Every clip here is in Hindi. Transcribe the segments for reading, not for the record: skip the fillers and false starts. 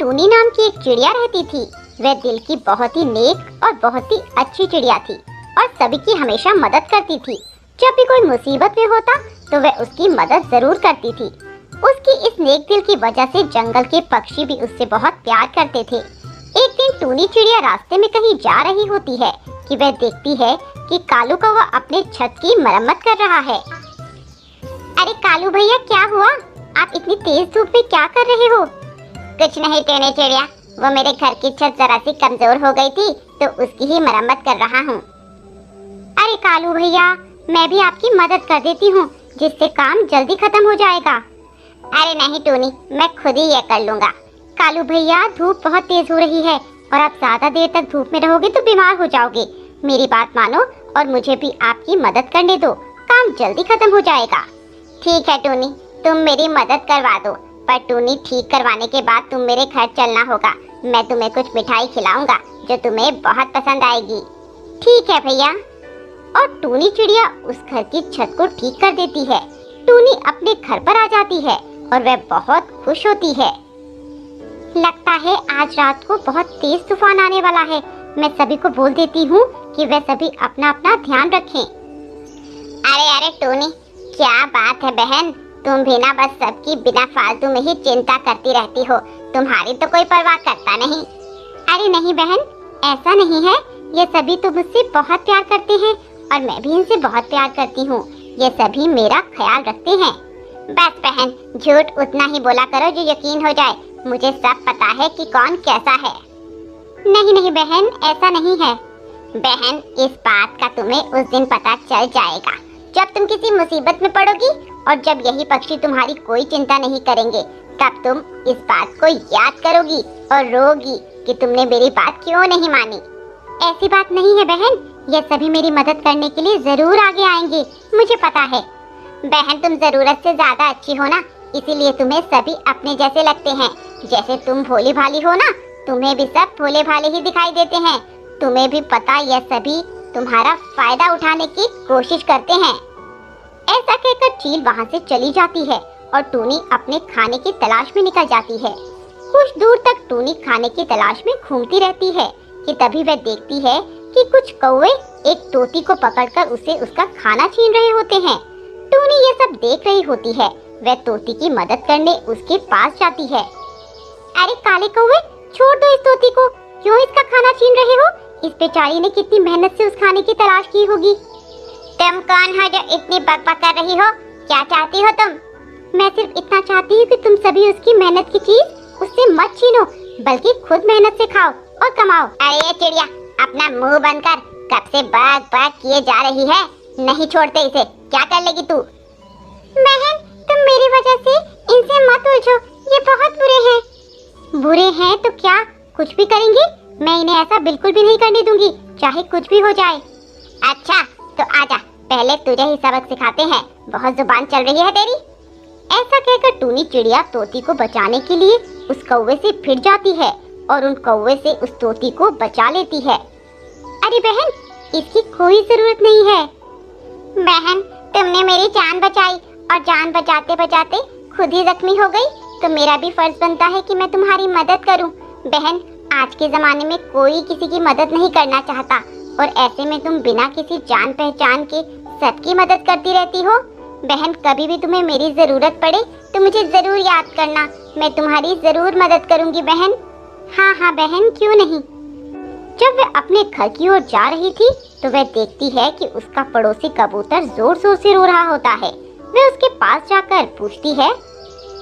टूनी नाम की एक चिड़िया रहती थी। वह दिल की बहुत ही नेक और बहुत ही अच्छी चिड़िया थी और सभी की हमेशा मदद करती थी। जब भी कोई मुसीबत में होता तो वह उसकी मदद जरूर करती थी। उसकी इस नेक दिल की वजह से जंगल के पक्षी भी उससे बहुत प्यार करते थे। एक दिन टूनी चिड़िया रास्ते में कहीं जा रही होती है कि वह देखती है कि कालू कौवा अपने छत की मरम्मत कर रहा है। अरे कालू भैया, क्या हुआ? आप इतनी तेज धूप में क्या कर रहे हो? कुछ नहीं टूनी चिड़िया, वो मेरे घर की छत जरा सी कमजोर हो गई थी तो उसकी ही मरम्मत कर रहा हूँ। अरे कालू भैया, मैं भी आपकी मदद कर देती हूँ जिससे काम जल्दी खत्म हो जाएगा। अरे नहीं टूनी, मैं खुद ही ये कर लूँगा। कालू भैया, धूप बहुत तेज हो रही है और आप ज्यादा देर तक धूप में रहोगे तो बीमार हो जाओगे। मेरी बात मानो और मुझे भी आपकी मदद करने दो, काम जल्दी खत्म हो जाएगा। ठीक है टूनी, तुम मेरी मदद करवा दो, पर टूनी ठीक करवाने के बाद तुम मेरे घर चलना होगा। मैं तुम्हें कुछ मिठाई खिलाऊंगा जो तुम्हें बहुत पसंद आएगी। ठीक है भैया। और टूनी चिड़िया उस घर की छत को ठीक कर देती है। टूनी अपने घर पर आ जाती है और वह बहुत खुश होती है। लगता है आज रात को बहुत तेज तूफान आने वाला है। मैं सभी को बोल देती हूँ कि वे सभी अपना अपना ध्यान रखें। अरे अरे टूनी, क्या बात है बहन, तुम भी ना बस सबकी बिना फालतू में ही चिंता करती रहती हो। तुम्हारी तो कोई परवाह करता नहीं। अरे नहीं बहन, ऐसा नहीं है। ये सभी तो मुझसे बहुत प्यार करते हैं और मैं भी इनसे बहुत प्यार करती हूँ। ये सभी मेरा ख्याल रखते हैं। बस बहन, झूठ उतना ही बोला करो जो यकीन हो जाए। मुझे सब पता है कि कौन कैसा है। नहीं नहीं बहन, ऐसा नहीं है। बहन, इस बात का तुम्हें उस दिन पता चल जाएगा जब तुम किसी मुसीबत में पड़ोगी और जब यही पक्षी तुम्हारी कोई चिंता नहीं करेंगे। तब तुम इस बात को याद करोगी और रोगी कि तुमने मेरी बात क्यों नहीं मानी। ऐसी बात नहीं है बहन, ये सभी मेरी मदद करने के लिए जरूर आगे आएंगे, मुझे पता है। बहन, तुम जरूरत से ज्यादा अच्छी हो ना, इसीलिए तुम्हें सभी अपने जैसे लगते हैं। जैसे तुम भोली भाली हो ना, तुम्हें भी सब भोले भाले ही दिखाई देते हैं। तुम्हें भी पता यह सभी तुम्हारा फायदा उठाने की कोशिश करते हैं। ऐसा कहकर चील वहाँ से चली जाती है और टूनी अपने खाने की तलाश में निकल जाती है। कुछ दूर तक टूनी खाने की तलाश में घूमती रहती है कि तभी वह देखती है कि कुछ कौवे एक तोती को पकड़कर उसे उसका खाना छीन रहे होते हैं। टूनी ये सब देख रही होती है। वह तोती की मदद करने उसके पास जाती है। अरे काले कौवे, छोड़ दो इस तोती को, क्यों इसका खाना छीन रहे हो? इस बेचारी ने कितनी मेहनत से उस खाने की तलाश की होगी। तुम कौन हो जो इतनी बकबक कर रही हो? क्या चाहती हो तुम? मैं सिर्फ इतना चाहती हूँ कि तुम सभी उसकी मेहनत की चीज उससे मत छीनो, बल्कि खुद मेहनत से खाओ और कमाओ। अरे चिड़िया, अपना मुंह बंद कर, कब से बक बक किए जा रही है। नहीं छोड़ते इसे, क्या कर लेगी तू? बहन, तुम मेरी वजह से इनसे मत उलझो, ये बहुत बुरे हैं। बुरे हैं तो क्या, कुछ भी करेंगे? मैं इन्हें ऐसा बिल्कुल भी नहीं करने दूंगी, चाहे कुछ भी हो जाए। अच्छा तो आजा, पहले तुझे ही सबक सिखाते हैं, बहुत जुबान चल रही है तेरी। ऐसा कहकर टूनी चिड़िया तोती को बचाने के लिए उस कौवे से भिड़ जाती है और उन कौवे से उस तोती को बचा लेती है। अरे बहन, इसकी कोई जरूरत नहीं है। बहन, तुमने मेरी जान बचाई और जान बचाते बचाते खुद ही जख्मी हो गई, तो मेरा भी फर्ज बनता है कि मैं तुम्हारी मदद करूं। बहन, आज के जमाने में कोई किसी की मदद नहीं करना चाहता और ऐसे में तुम बिना किसी जान पहचान के सबकी मदद करती रहती हो। बहन, कभी भी तुम्हें मेरी जरूरत पड़े तो मुझे जरूर याद करना, मैं तुम्हारी जरूर मदद करूंगी बहन। हाँ हाँ बहन, क्यों नहीं। जब वह अपने घर की ओर जा रही थी तो वह देखती है कि उसका पड़ोसी कबूतर जोर जोर से रो रहा होता है। वह उसके पास जाकर पूछती है,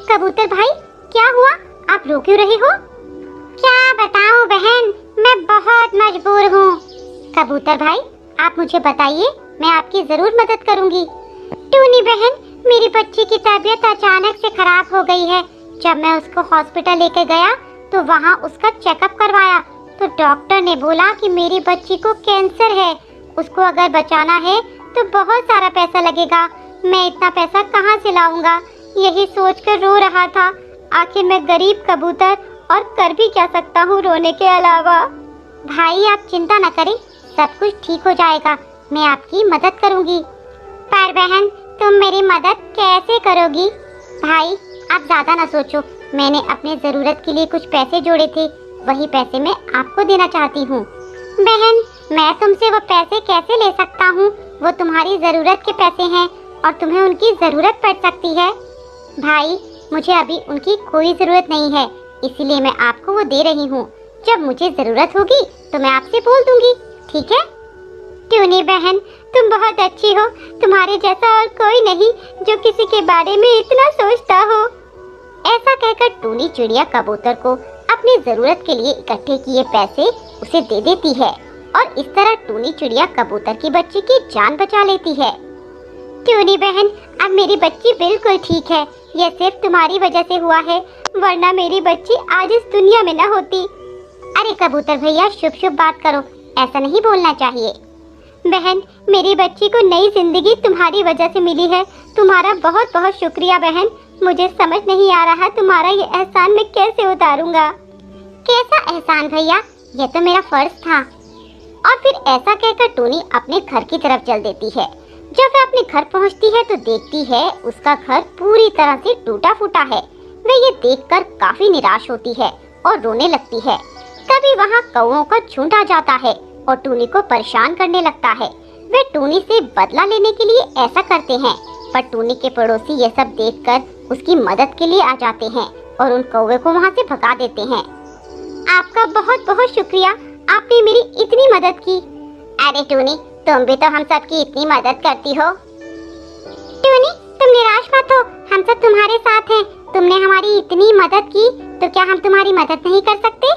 कबूतर भाई, क्या हुआ, आप रो क्यों रहे हो? क्या बताऊं बहन, मैं बहुत मजबूर हूँ। कबूतर भाई, आप मुझे बताइए, मैं आपकी जरूर मदद करूंगी। टूनी बहन, मेरी बच्ची की तबीयत अचानक से खराब हो गई है। जब मैं उसको हॉस्पिटल लेके गया तो वहाँ उसका चेकअप करवाया तो डॉक्टर ने बोला कि मेरी बच्ची को कैंसर है। उसको अगर बचाना है तो बहुत सारा पैसा लगेगा। मैं इतना पैसा कहाँ से लाऊंगा, यही सोचकर रो रहा था। आखिर मैं गरीब कबूतर और कर भी क्या सकता हूँ रोने के अलावा। भाई, आप चिंता न करें, सब कुछ ठीक हो जाएगा, मैं आपकी मदद करूँगी। पर बहन, तुम मेरी मदद कैसे करोगी? भाई, आप ज्यादा न सोचो, मैंने अपने जरूरत के लिए कुछ पैसे जोड़े थे, वही पैसे मैं आपको देना चाहती हूँ। बहन, मैं तुमसे वो पैसे कैसे ले सकता हूँ? वो तुम्हारी जरूरत के पैसे हैं और तुम्हें उनकी जरूरत पड़ सकती है। भाई, मुझे अभी उनकी कोई जरूरत नहीं है, इसीलिए मैं आपको वो दे रही हूँ। जब मुझे जरूरत होगी तो मैं आपसे बोल दूंगी, ठीक है? टूनी बहन, तुम बहुत अच्छी हो। तुम्हारे जैसा और कोई नहीं जो किसी के बारे में इतना सोचता हो। ऐसा कहकर टूनी चिड़िया कबूतर को अपनी जरूरत के लिए इकट्ठे किए पैसे उसे दे देती है और इस तरह टूनी चिड़िया कबूतर की बच्ची की जान बचा लेती है। टूनी बहन, अब मेरी बच्ची बिल्कुल ठीक है। यह सिर्फ तुम्हारी वजह से हुआ है, वरना मेरी बच्ची आज इस दुनिया में न होती। अरे कबूतर भैया, शुभ शुभ बात करो, ऐसा नहीं बोलना चाहिए। बहन, मेरी बच्ची को नई जिंदगी तुम्हारी वजह से मिली है। तुम्हारा बहुत बहुत शुक्रिया बहन। मुझे समझ नहीं आ रहा तुम्हारा ये एहसान मैं कैसे उतारूंगा। कैसा एहसान भैया, यह तो मेरा फर्ज था। और फिर ऐसा कहकर टूनी अपने घर की तरफ चल देती है। जब वह अपने घर पहुंचती है तो देखती है उसका घर पूरी तरह से टूटा फूटा है। वह ये देखकर काफी निराश होती है और रोने लगती है। तभी वहाँ कौओं का झुंड आ जाता है और टूनी को परेशान करने लगता है। वे टूनी से बदला लेने के लिए ऐसा करते हैं, पर टूनी के पड़ोसी ये सब देखकर उसकी मदद के लिए आ जाते हैं और उन कौवे को वहाँ से भगा देते हैं। आपका बहुत बहुत शुक्रिया, आपने मेरी इतनी मदद की। अरे टूनी, तुम भी तो हम सब की इतनी मदद करती हो। टूनी, तुम निराश मत हो, हम सब तुम्हारे साथ हैं। तुमने हमारी इतनी मदद की, तो क्या हम तुम्हारी मदद नहीं कर सकते?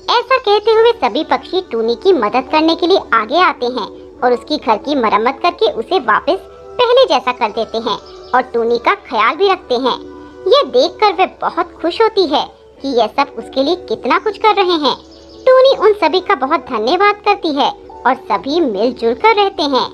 ऐसा कहते हुए सभी पक्षी टूनी की मदद करने के लिए आगे आते हैं और उसकी घर की मरम्मत करके उसे वापस पहले जैसा कर देते हैं और टूनी का ख्याल भी रखते हैं। ये देखकर वे बहुत खुश होती है कि यह सब उसके लिए कितना कुछ कर रहे हैं। टूनी उन सभी का बहुत धन्यवाद करती है और सभी मिलजुल कर रहते हैं।